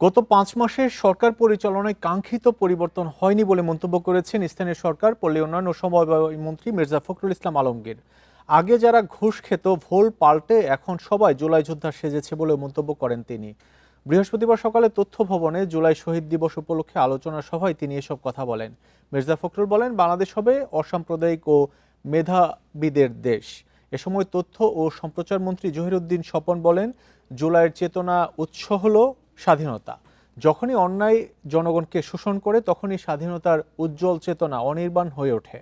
গত ৫ মাসে সরকার পরিচালনায় কাঙ্ক্ষিত পরিবর্তন হয়নি বলে মন্তব্য করেছেন স্থানীয় সরকার, পল্লী উন্নয়ন ও সমবায় মন্ত্রী মির্জা ফখরুল ইসলাম আলমগীর। আগে যারা ঘুষ খেত ভোল পাল্টে এখন সবাই জুলাই যোদ্ধা সেজেছে বলে মন্তব্য করেন তিনি। বৃহস্পতিবার সকালে তথ্য ভবনে জুলাই শহীদ দিবস উপলক্ষে আলোচনা সভায় তিনি এসব কথা বলেন। মির্জা ফখরুল বলেন, বাংলাদেশ হবে অসাম্প্রদায়িক ও মেধাবীদের দেশ। এ সময় তথ্য ও সম্প্রচার মন্ত্রী জহিরুদ্দিন স্বপন বলেন, জুলাইয়ের চেতনা উৎস হলো স্বাধীনতা। যখনই অন্যায় জনগণকে শোষণ করে তখনই স্বাধীনতার উজ্জ্বল চেতনা অনির্বাণ হয়ে ওঠে।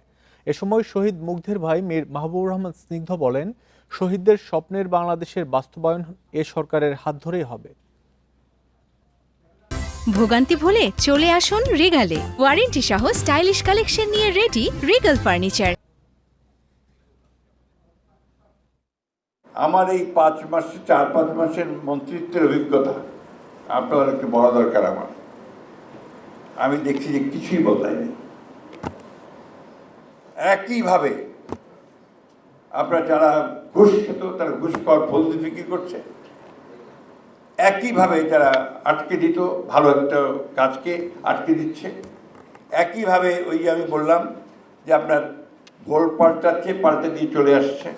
এ সময় শহীদ মুগ্ধের ভাই মীর মাহবুবুর রহমান স্নিগ্ধ বলেন, শহীদদের স্বপ্নের বাংলাদেশের বাস্তবায়ন এ সরকারের হাত ধরেই হবে। ভোগান্তি ভুলে চলে আসুন রিগালে, ওয়ারেন্টি সহ স্টাইলিশ কালেকশন নিয়ে রেডি রিগাল ফার্নিচার। আমার এই 4-5 মাসের মন্ত্রিত্বের অভিজ্ঞতা আপনার একটু বলা দরকার। আমি দেখছি যে কিছুই বদলায়নি। একইভাবে আপনার যারা ঘুষ খেত তারা ঘুষ খাওয়ার ফন্দি বিক্রি করছে, একইভাবে যারা আটকে দিত ভালো একটা কাজকে আটকে দিচ্ছে, একইভাবে ওই যে আমি বললাম যে আপনার ভোল পাল্টে দিয়ে চলে আসছে।